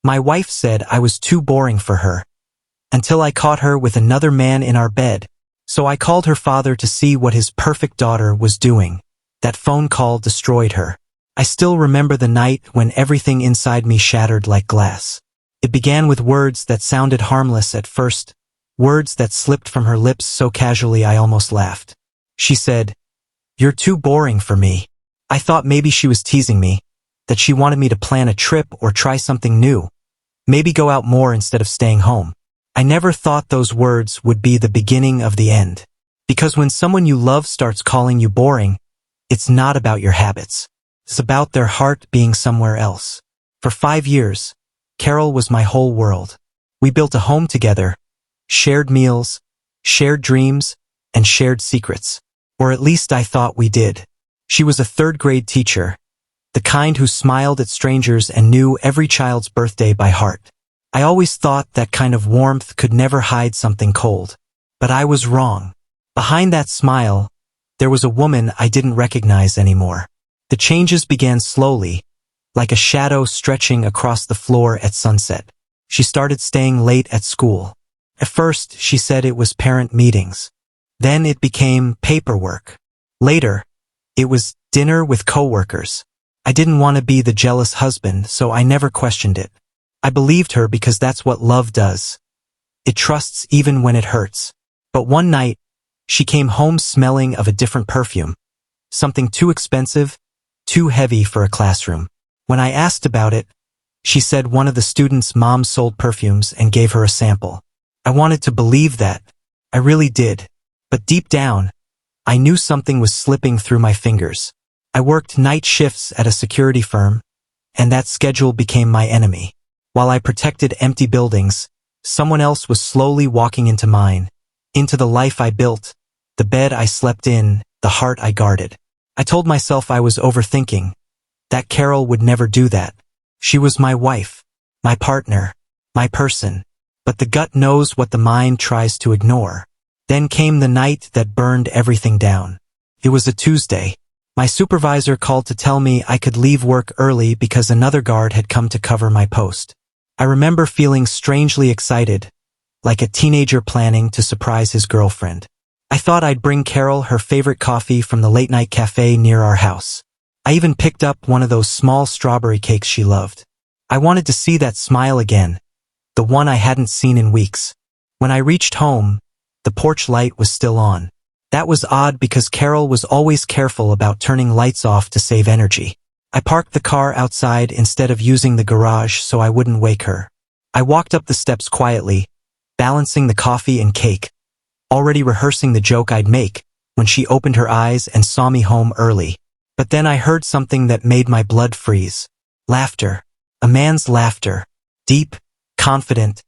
My wife said I was too boring for her, until I caught her with another man in our bed. So I called her father to see what his perfect daughter was doing. That phone call destroyed her. I still remember the night when everything inside me shattered like glass. It began with words that sounded harmless at first, words that slipped from her lips so casually I almost laughed. She said, "You're too boring for me." I thought maybe she was teasing me, that she wanted me to plan a trip or try something new, maybe go out more instead of staying home. I never thought those words would be the beginning of the end. Because when someone you love starts calling you boring, it's not about your habits. It's about their heart being somewhere else. For 5 years, Carol was my whole world. We built a home together, shared meals, shared dreams, and shared secrets. Or at least I thought we did. She was a third-grade teacher, the kind who smiled at strangers and knew every child's birthday by heart. I always thought that kind of warmth could never hide something cold. But I was wrong. Behind that smile, there was a woman I didn't recognize anymore. The changes began slowly, like a shadow stretching across the floor at sunset. She started staying late at school. At first, she said it was parent meetings. Then it became paperwork. Later, it was dinner with coworkers. I didn't want to be the jealous husband, so I never questioned it. I believed her because that's what love does. It trusts even when it hurts. But one night, she came home smelling of a different perfume. Something too expensive, too heavy for a classroom. When I asked about it, she said one of the students' moms sold perfumes and gave her a sample. I wanted to believe that. I really did. But deep down, I knew something was slipping through my fingers. I worked night shifts at a security firm, and that schedule became my enemy. While I protected empty buildings, someone else was slowly walking into mine, into the life I built, the bed I slept in, the heart I guarded. I told myself I was overthinking, that Carol would never do that. She was my wife, my partner, my person. But the gut knows what the mind tries to ignore. Then came the night that burned everything down. It was a Tuesday. My supervisor called to tell me I could leave work early because another guard had come to cover my post. I remember feeling strangely excited, like a teenager planning to surprise his girlfriend. I thought I'd bring Carol her favorite coffee from the late-night cafe near our house. I even picked up one of those small strawberry cakes she loved. I wanted to see that smile again, the one I hadn't seen in weeks. When I reached home, the porch light was still on. That was odd because Carol was always careful about turning lights off to save energy. I parked the car outside instead of using the garage so I wouldn't wake her. I walked up the steps quietly, balancing the coffee and cake, already rehearsing the joke I'd make when she opened her eyes and saw me home early. But then I heard something that made my blood freeze. Laughter. A man's laughter. Deep, confident,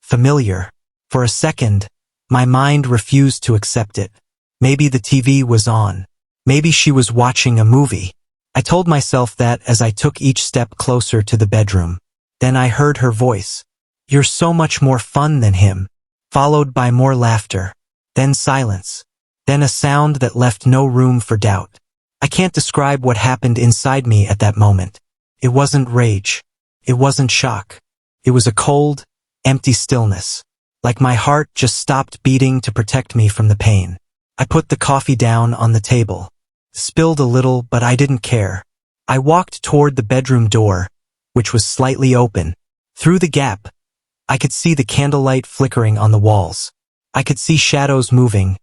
familiar. For a second, my mind refused to accept it. Maybe the TV was on. Maybe she was watching a movie. I told myself that as I took each step closer to the bedroom. Then I heard her voice. "You're so much more fun than him." Followed by more laughter. Then silence. Then a sound that left no room for doubt. I can't describe what happened inside me at that moment. It wasn't rage. It wasn't shock. It was a cold, empty stillness. Like my heart just stopped beating to protect me from the pain. I put the coffee down on the table. Spilled a little, but I didn't care. I walked toward the bedroom door, which was slightly open. Through the gap, I could see the candlelight flickering on the walls. I could see shadows moving.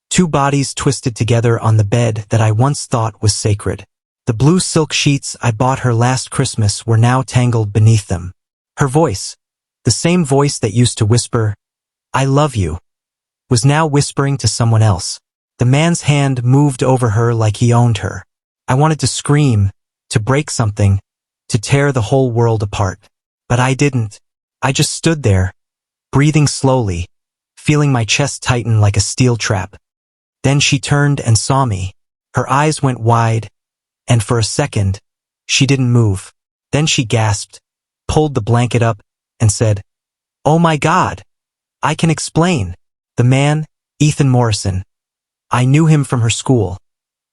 Two bodies twisted together on the bed that I once thought was sacred. The blue silk sheets I bought her last Christmas were now tangled beneath them. Her voice, the same voice that used to whisper, "I love you," was now whispering to someone else. The man's hand moved over her like he owned her. I wanted to scream, to break something, to tear the whole world apart. But I didn't. I just stood there, breathing slowly, feeling my chest tighten like a steel trap. Then she turned and saw me. Her eyes went wide, and for a second, she didn't move. Then she gasped, pulled the blanket up, and said, "Oh my God, I can explain." The man, Ethan Morrison, I knew him from her school,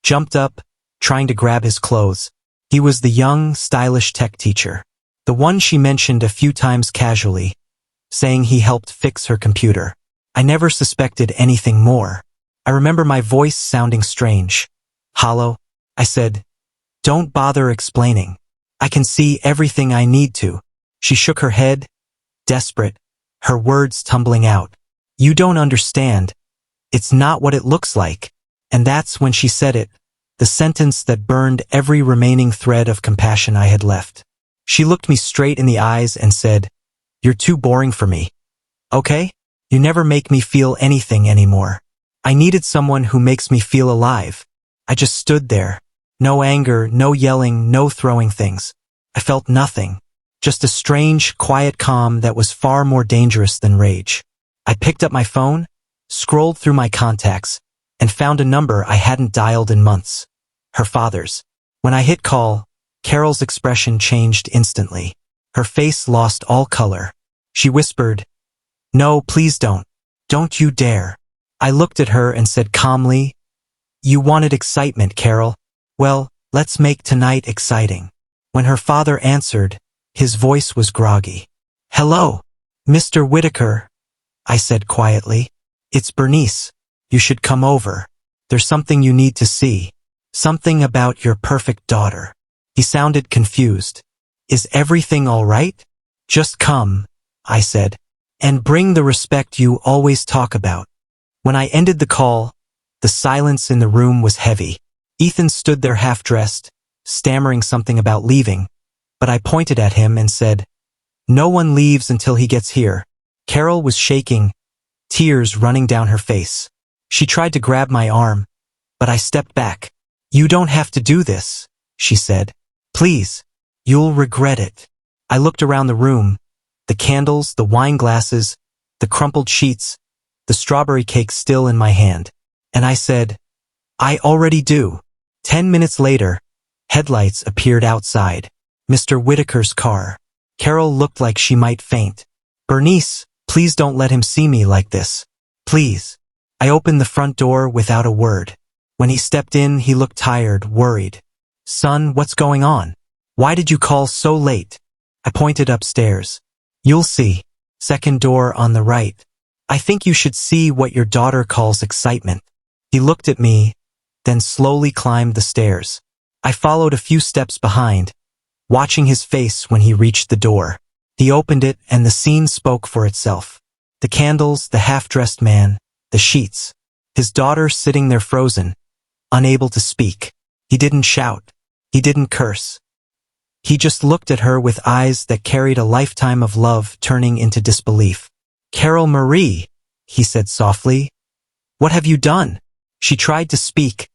jumped up, trying to grab his clothes. He was the young, stylish tech teacher. The one she mentioned a few times casually, saying he helped fix her computer. I never suspected anything more. I remember my voice sounding strange. Hollow. I said, "Don't bother explaining. I can see everything I need to." She shook her head, desperate, her words tumbling out. "You don't understand. It's not what it looks like." And that's when she said it, the sentence that burned every remaining thread of compassion I had left. She looked me straight in the eyes and said, "You're too boring for me. Okay? You never make me feel anything anymore." I needed someone who makes me feel alive. I just stood there. No anger, no yelling, no throwing things. I felt nothing. Just a strange, quiet calm that was far more dangerous than rage. I picked up my phone, scrolled through my contacts, and found a number I hadn't dialed in months. Her father's. When I hit call, Carol's expression changed instantly. Her face lost all color. She whispered, "No, please don't. Don't you dare." I looked at her and said calmly, "You wanted excitement, Carol. Well, let's make tonight exciting." When her father answered, his voice was groggy. "Hello, Mr. Whitaker," I said quietly. "It's Bernice. You should come over. There's something you need to see. Something about your perfect daughter." He sounded confused. "Is everything all right?" "Just come," I said, "and bring the respect you always talk about." When I ended the call, the silence in the room was heavy. Ethan stood there half-dressed, stammering something about leaving, but I pointed at him and said, "No one leaves until he gets here." Carol was shaking, tears running down her face. She tried to grab my arm, but I stepped back. "You don't have to do this," she said. "Please, you'll regret it." I looked around the room, the candles, the wine glasses, the crumpled sheets, the strawberry cake still in my hand, and I said, "I already do." 10 minutes later, headlights appeared outside. Mr. Whitaker's car. Carol looked like she might faint. "Bernice, please don't let him see me like this. Please." I opened the front door without a word. When he stepped in, he looked tired, worried. "Son, what's going on? Why did you call so late?" I pointed upstairs. "You'll see. Second door on the right. I think you should see what your daughter calls excitement." He looked at me, then slowly climbed the stairs. I followed a few steps behind, watching his face when he reached the door. He opened it and the scene spoke for itself. The candles, the half-dressed man, the sheets. His daughter sitting there frozen, unable to speak. He didn't shout. He didn't curse. He just looked at her with eyes that carried a lifetime of love turning into disbelief. "Carol Marie," he said softly, "what have you done?" She tried to speak,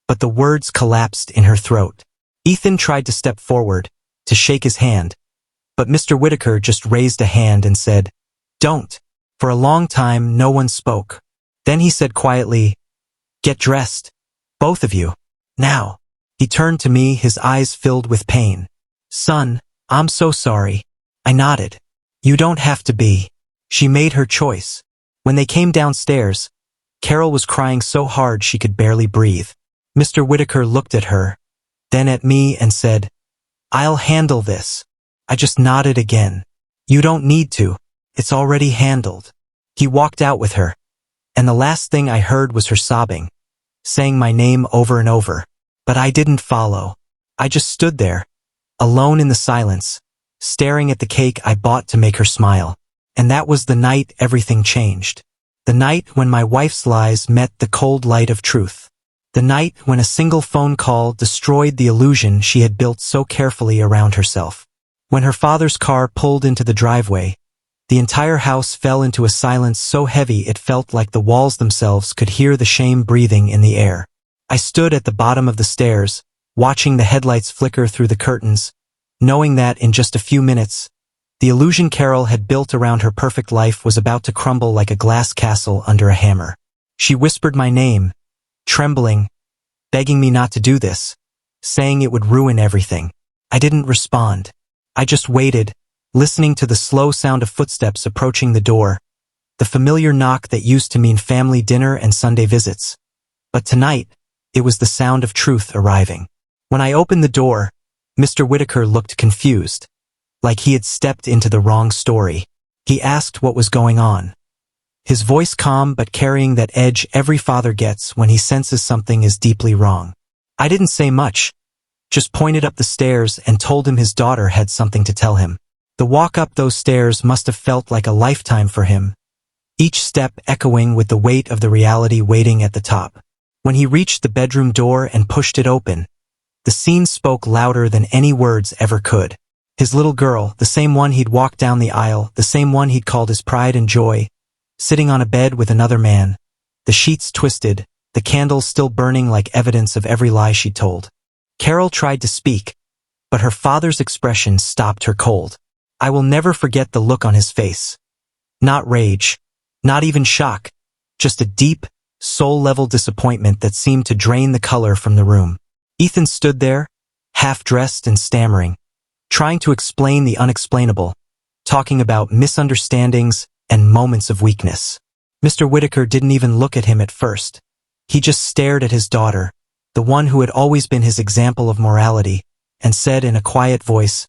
but the words collapsed in her throat. Ethan tried to step forward, to shake his hand, but Mr. Whitaker just raised a hand and said, "Don't." For a long time, no one spoke. Then he said quietly, "Get dressed. Both of you. Now." He turned to me, his eyes filled with pain. "Son, I'm so sorry." I nodded. "You don't have to be." She made her choice. When they came downstairs, Carol was crying so hard she could barely breathe. Mr. Whitaker looked at her, then at me and said, "I'll handle this." I just nodded again. "You don't need to. It's already handled." He walked out with her, and the last thing I heard was her sobbing, saying my name over and over. But I didn't follow. I just stood there, alone in the silence, staring at the cake I bought to make her smile. And that was the night everything changed. The night when my wife's lies met the cold light of truth. The night when a single phone call destroyed the illusion she had built so carefully around herself. When her father's car pulled into the driveway, the entire house fell into a silence so heavy it felt like the walls themselves could hear the shame breathing in the air. I stood at the bottom of the stairs, watching the headlights flicker through the curtains, knowing that in just a few minutes, the illusion Carol had built around her perfect life was about to crumble like a glass castle under a hammer. She whispered my name, trembling, begging me not to do this, saying it would ruin everything. I didn't respond. I just waited, listening to the slow sound of footsteps approaching the door, the familiar knock that used to mean family dinner and Sunday visits. But tonight, it was the sound of truth arriving. When I opened the door, Mr. Whitaker looked confused, like he had stepped into the wrong story. He asked what was going on. His voice calm but carrying that edge every father gets when he senses something is deeply wrong. I didn't say much, just pointed up the stairs and told him his daughter had something to tell him. The walk up those stairs must have felt like a lifetime for him, each step echoing with the weight of the reality waiting at the top. When he reached the bedroom door and pushed it open, the scene spoke louder than any words ever could. His little girl, the same one he'd walked down the aisle, the same one he'd called his pride and joy, sitting on a bed with another man, the sheets twisted, the candles still burning like evidence of every lie she told. Carol tried to speak, but her father's expression stopped her cold. I will never forget the look on his face. Not rage, not even shock, just a deep, soul-level disappointment that seemed to drain the color from the room. Ethan stood there, half-dressed and stammering, trying to explain the unexplainable, talking about misunderstandings and moments of weakness. Mr. Whitaker didn't even look at him at first. He just stared at his daughter, the one who had always been his example of morality, and said in a quiet voice,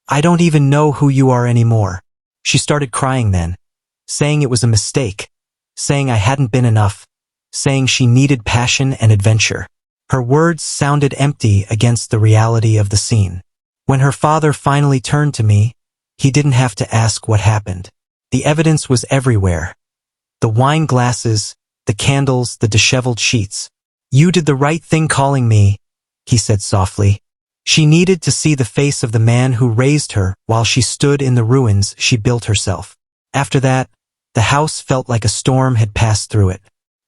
"I don't even know who you are anymore." She started crying then, saying it was a mistake, saying I hadn't been enough, saying she needed passion and adventure. Her words sounded empty against the reality of the scene. When her father finally turned to me, he didn't have to ask what happened. The evidence was everywhere. The wine glasses, the candles, the disheveled sheets. "You did the right thing calling me," he said softly. She needed to see the face of the man who raised her while she stood in the ruins she built herself. After that, the house felt like a storm had passed through it.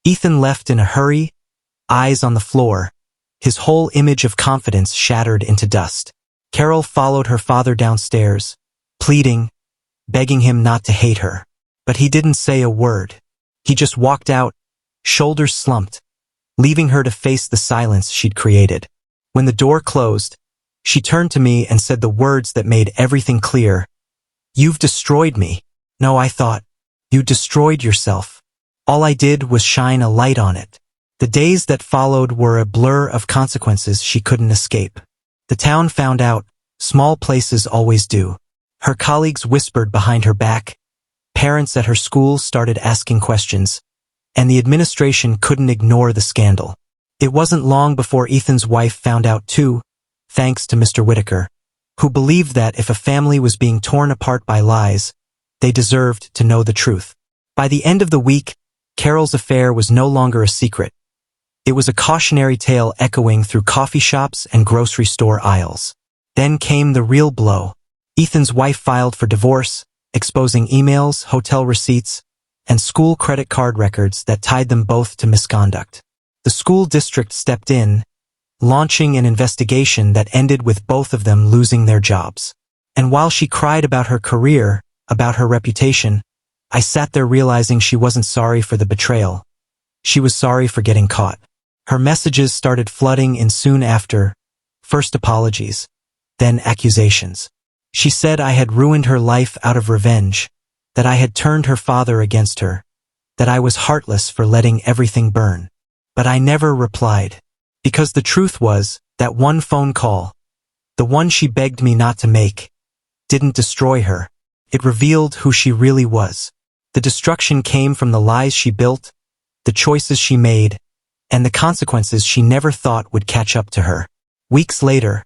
Ethan left in a hurry, eyes on the floor, his whole image of confidence shattered into dust. Carol followed her father downstairs, pleading, begging him not to hate her. But he didn't say a word. He just walked out, shoulders slumped, leaving her to face the silence she'd created. When the door closed, she turned to me and said the words that made everything clear. "You've destroyed me." No, I thought, "You destroyed yourself." All I did was shine a light on it. The days that followed were a blur of consequences she couldn't escape. The town found out, small places always do. Her colleagues whispered behind her back, parents at her school started asking questions, and the administration couldn't ignore the scandal. It wasn't long before Ethan's wife found out too, thanks to Mr. Whitaker, who believed that if a family was being torn apart by lies, they deserved to know the truth. By the end of the week, Carol's affair was no longer a secret. It was a cautionary tale echoing through coffee shops and grocery store aisles. Then came the real blow. Ethan's wife filed for divorce, exposing emails, hotel receipts, and school credit card records that tied them both to misconduct. The school district stepped in, launching an investigation that ended with both of them losing their jobs. And while she cried about her career, about her reputation, I sat there realizing she wasn't sorry for the betrayal. She was sorry for getting caught. Her messages started flooding in soon after, first apologies, then accusations. She said I had ruined her life out of revenge, that I had turned her father against her, that I was heartless for letting everything burn. But I never replied, because the truth was that one phone call, the one she begged me not to make, didn't destroy her. It revealed who she really was. The destruction came from the lies she built, the choices she made, and the consequences she never thought would catch up to her. Weeks later,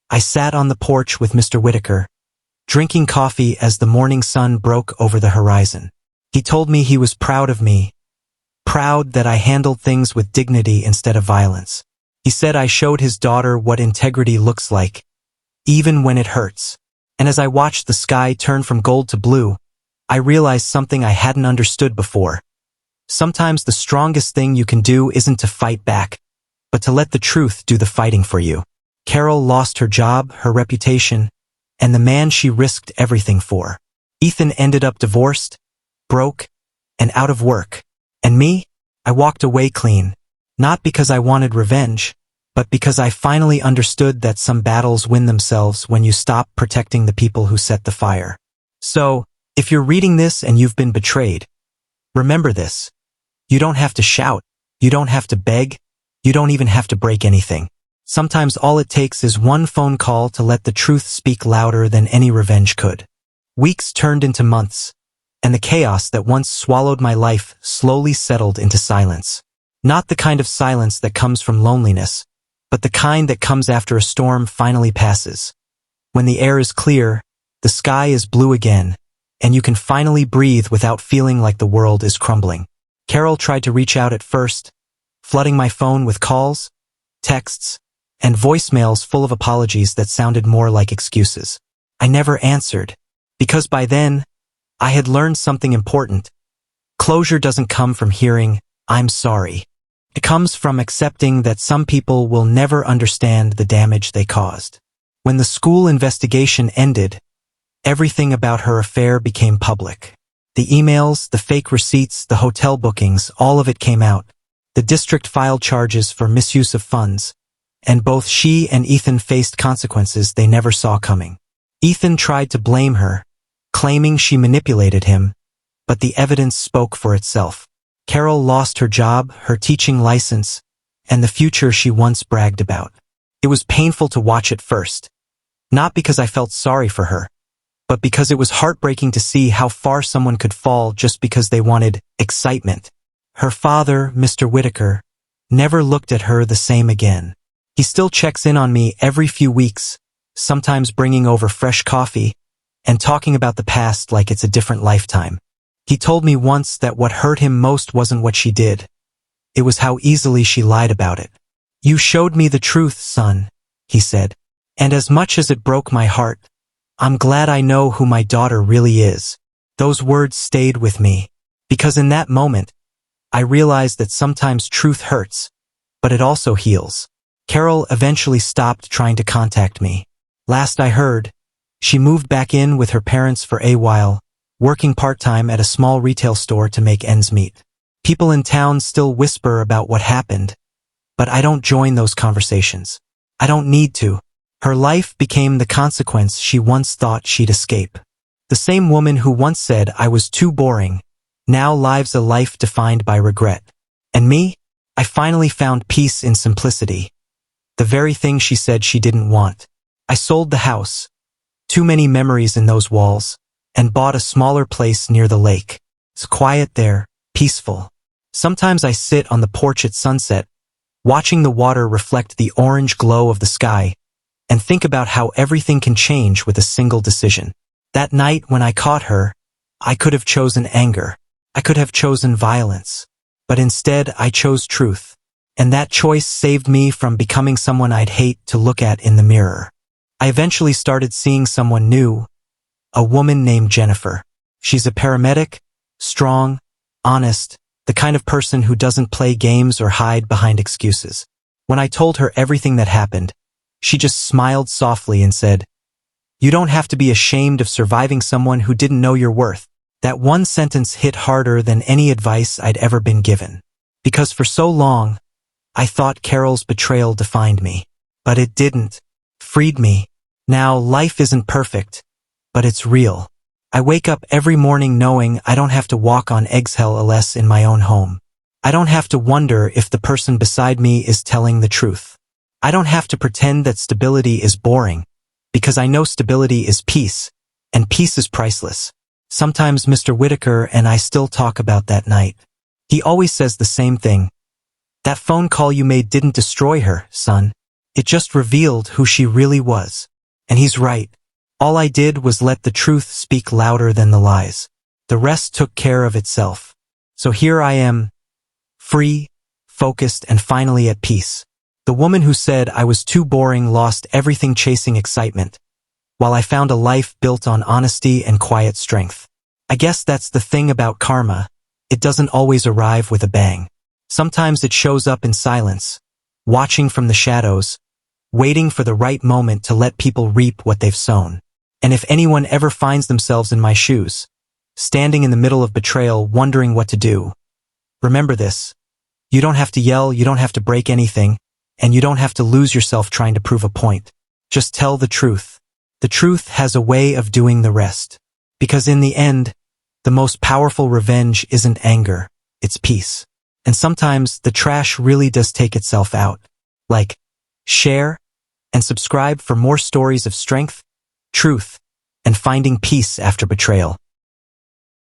I sat on the porch with Mr. Whitaker, drinking coffee as the morning sun broke over the horizon. He told me he was proud of me, proud that I handled things with dignity instead of violence. He said I showed his daughter what integrity looks like, even when it hurts. And as I watched the sky turn from gold to blue, I realized something I hadn't understood before. Sometimes the strongest thing you can do isn't to fight back, but to let the truth do the fighting for you. Carol lost her job, her reputation, and the man she risked everything for. Ethan ended up divorced, broke, and out of work. And me? I walked away clean, not because I wanted revenge, but because I finally understood that some battles win themselves when you stop protecting the people who set the fire. So, if you're reading this and you've been betrayed, remember this. You don't have to shout, you don't have to beg, you don't even have to break anything. Sometimes all it takes is one phone call to let the truth speak louder than any revenge could. Weeks turned into months, and the chaos that once swallowed my life slowly settled into silence. Not the kind of silence that comes from loneliness, but the kind that comes after a storm finally passes. When the air is clear, the sky is blue again, and you can finally breathe without feeling like the world is crumbling. Carol tried to reach out at first, flooding my phone with calls, texts, and voicemails full of apologies that sounded more like excuses. I never answered, because by then, I had learned something important. Closure doesn't come from hearing, "I'm sorry." It comes from accepting that some people will never understand the damage they caused. When the school investigation ended, everything about her affair became public. The emails, the fake receipts, the hotel bookings, all of it came out. The district filed charges for misuse of funds, and both she and Ethan faced consequences they never saw coming. Ethan tried to blame her, claiming she manipulated him, but the evidence spoke for itself. Carol lost her job, her teaching license, and the future she once bragged about. It was painful to watch at first, not because I felt sorry for her, but because it was heartbreaking to see how far someone could fall just because they wanted excitement. Her father, Mr. Whitaker, never looked at her the same again. He still checks in on me every few weeks, sometimes bringing over fresh coffee and talking about the past like it's a different lifetime. He told me once that what hurt him most wasn't what she did. It was how easily she lied about it. "You showed me the truth, son," he said. "And as much as it broke my heart, I'm glad I know who my daughter really is." Those words stayed with me, because in that moment, I realized that sometimes truth hurts, but it also heals. Carol eventually stopped trying to contact me. Last I heard, she moved back in with her parents for a while, working part-time at a small retail store to make ends meet. People in town still whisper about what happened, but I don't join those conversations. I don't need to. Her life became the consequence she once thought she'd escape. The same woman who once said I was too boring now lives a life defined by regret. And me? I finally found peace in simplicity. The very thing she said she didn't want. I sold the house, too many memories in those walls, and bought a smaller place near the lake. It's quiet there, peaceful. Sometimes I sit on the porch at sunset, watching the water reflect the orange glow of the sky, and think about how everything can change with a single decision. That night when I caught her, I could have chosen anger. I could have chosen violence. But instead, I chose truth. And that choice saved me from becoming someone I'd hate to look at in the mirror. I eventually started seeing someone new, a woman named Jennifer. She's a paramedic, strong, honest, the kind of person who doesn't play games or hide behind excuses. When I told her everything that happened, she just smiled softly and said, "You don't have to be ashamed of surviving someone who didn't know your worth." That one sentence hit harder than any advice I'd ever been given. Because for so long, I thought Carol's betrayal defined me. But it didn't. Freed me. Now, life isn't perfect, but it's real. I wake up every morning knowing I don't have to walk on eggshells in my own home. I don't have to wonder if the person beside me is telling the truth. I don't have to pretend that stability is boring, because I know stability is peace, and peace is priceless. Sometimes Mr. Whitaker and I still talk about that night. He always says the same thing. "That phone call you made didn't destroy her, son. It just revealed who she really was." And he's right. All I did was let the truth speak louder than the lies. The rest took care of itself. So here I am, free, focused, and finally at peace. The woman who said I was too boring lost everything chasing excitement, while I found a life built on honesty and quiet strength. I guess that's the thing about karma. It doesn't always arrive with a bang. Sometimes it shows up in silence, watching from the shadows, waiting for the right moment to let people reap what they've sown. And if anyone ever finds themselves in my shoes, standing in the middle of betrayal, wondering what to do, remember this. You don't have to yell, you don't have to break anything, and you don't have to lose yourself trying to prove a point. Just tell the truth. The truth has a way of doing the rest. Because in the end, the most powerful revenge isn't anger, it's peace. And sometimes the trash really does take itself out. Like, share, and subscribe for more stories of strength, truth, and finding peace after betrayal.